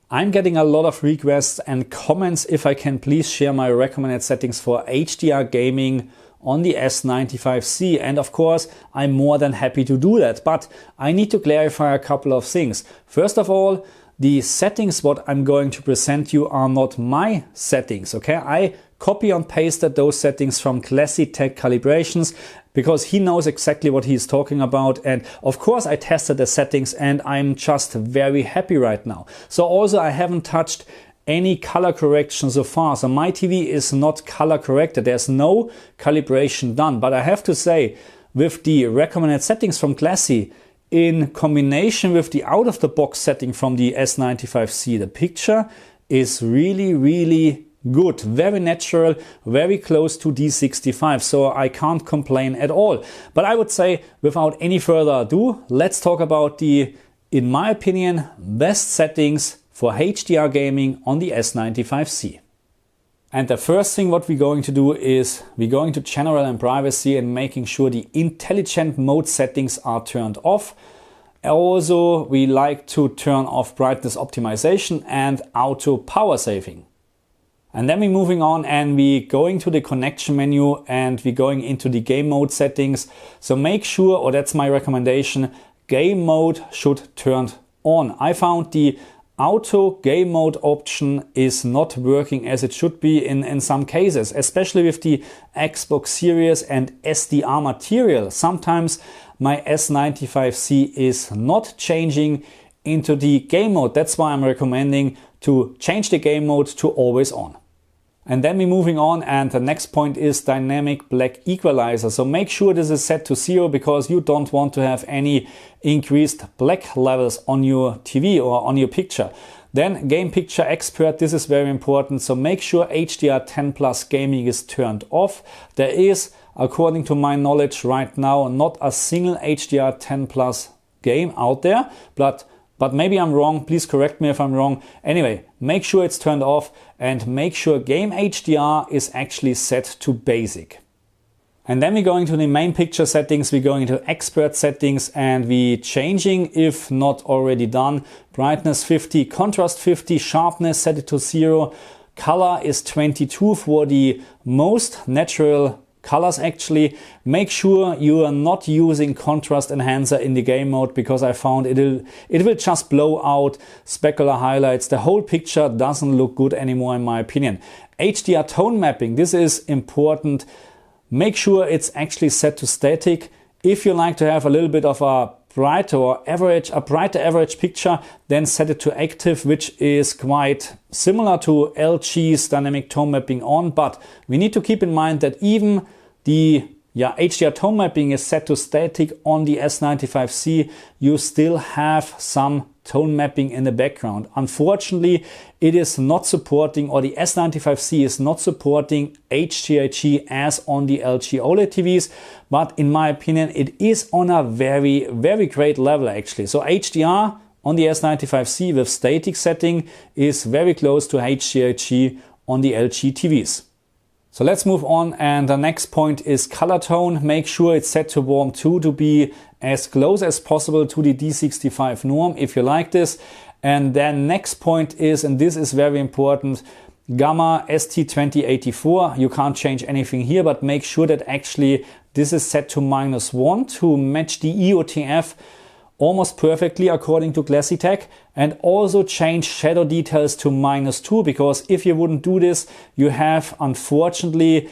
I'm getting a lot of requests and comments if I can please share my recommended settings for HDR gaming on the S95C, and of course I'm more than happy to do that, but I need to clarify a couple of things. First of all, the settings what I'm going to present you are not my settings, okay? I copy and pasted those settings from Classy Tech Calibrations because he knows exactly what he's talking about, and of course I tested the settings and I'm just very happy right now. So also I haven't touched any color correction so far, so my TV is not color corrected, there's no calibration done, but I have to say with the recommended settings from Classy in combination with the out-of-the-box setting from the S95C, the picture is really good, very natural, very close to D65, so I can't complain at all. But I would say without any further ado, let's talk about the, in my opinion, best settings for HDR gaming on the S95C. And the first thing what we're going to do is we're going to general and privacy and making sure the intelligent mode settings are turned off. Also, we like to turn off brightness optimization and auto power saving. And then we're moving on and we're going to the connection menu and we're going into the game mode settings. So make sure, or that's my recommendation, game mode should turn on. I found the auto game mode option is not working as it should be in some cases, especially with the Xbox Series and HDR material. Sometimes my S95C is not changing into the game mode. That's why I'm recommending to change the game mode to always on. And then we're moving on, and the next point is dynamic black equalizer. So make sure this is set to 0 because you don't want to have any increased black levels on your TV or on your picture. Then game picture expert, this is very important. So make sure HDR10 Plus gaming is turned off. There is, according to my knowledge right now, not a single HDR10 Plus game out there, but maybe I'm wrong, please correct me if I'm wrong. Anyway, make sure it's turned off and make sure game HDR is actually set to basic. And then we're going to the main picture settings, we're going to expert settings and we're changing, if not already done, brightness 50, contrast 50, sharpness set it to 0, color is 22 for the most natural colors actually. Make sure you are not using contrast enhancer in the game mode because I found it will just blow out specular highlights. The whole picture doesn't look good anymore in my opinion. HDR tone mapping, this is important. Make sure it's actually set to static. If you like to have a little bit of a brighter average picture, then set it to active, which is quite similar to LG's dynamic tone mapping on, but we need to keep in mind that even the HDR tone mapping is set to static on the S95C, you still have some tone mapping in the background. Unfortunately, it is not supporting, or the S95C is not supporting HDRG as on the LG OLED TVs, but in my opinion, it is on a very great level actually. So HDR on the S95C with static setting is very close to HDRG on the LG TVs. So let's move on, and the next point is color tone. Make sure it's set to warm 2 to be as close as possible to the D65 norm if you like this. And then next point is, and this is very important, gamma ST2084. You can't change anything here, but make sure that actually this is set to -1 to match the EOTF almost perfectly according to Classy Tech, and also change shadow details to -2 because if you wouldn't do this, you have unfortunately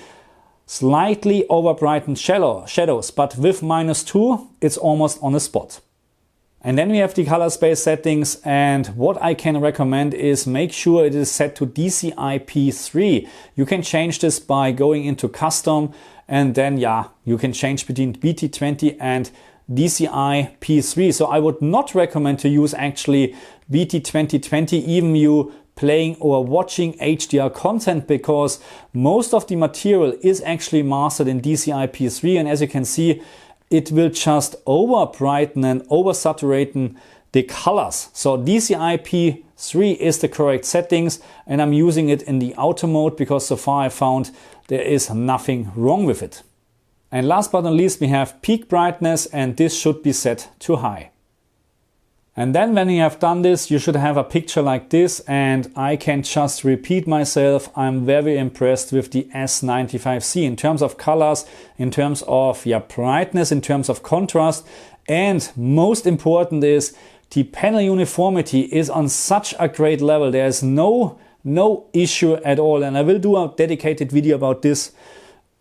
slightly over brightened shadows, but with -2 it's almost on the spot. And then we have the color space settings, and what I can recommend is make sure it is set to DCI P3. You can change this by going into custom, and then you can change between BT20 and DCI P3. So I would not recommend to use actually BT2020 even you playing or watching HDR content, because most of the material is actually mastered in DCI P3, and as you can see, it will just over brighten and over saturate the colors. So DCI P3 is the correct settings, and I'm using it in the auto mode because so far I found there is nothing wrong with it. And last but not least, we have peak brightness, and this should be set to high. And then when you have done this, you should have a picture like this, and I can just repeat myself. I'm very impressed with the S95C in terms of colors, in terms of brightness, in terms of contrast, and most important is the panel uniformity is on such a great level. There's no issue at all, and I will do a dedicated video about this.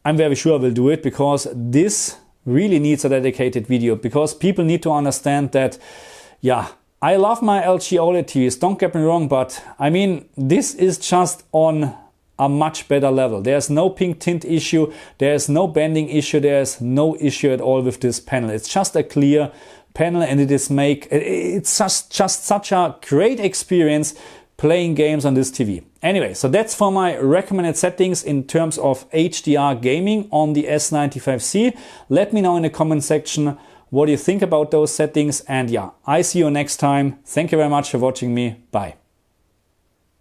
I'm very sure I will do it, because this really needs a dedicated video, because people need to understand that, I love my LG OLED TVs, don't get me wrong, but I mean, this is just on a much better level. There's no pink tint issue, there's no bending issue, there's no issue at all with this panel. It's just a clear panel, and it's just such a great experience playing games on this TV. Anyway, so that's for my recommended settings in terms of HDR gaming on the S95C. Let me know in the comment section what do you think about those settings, and I see you next time. Thank you very much for watching me. Bye.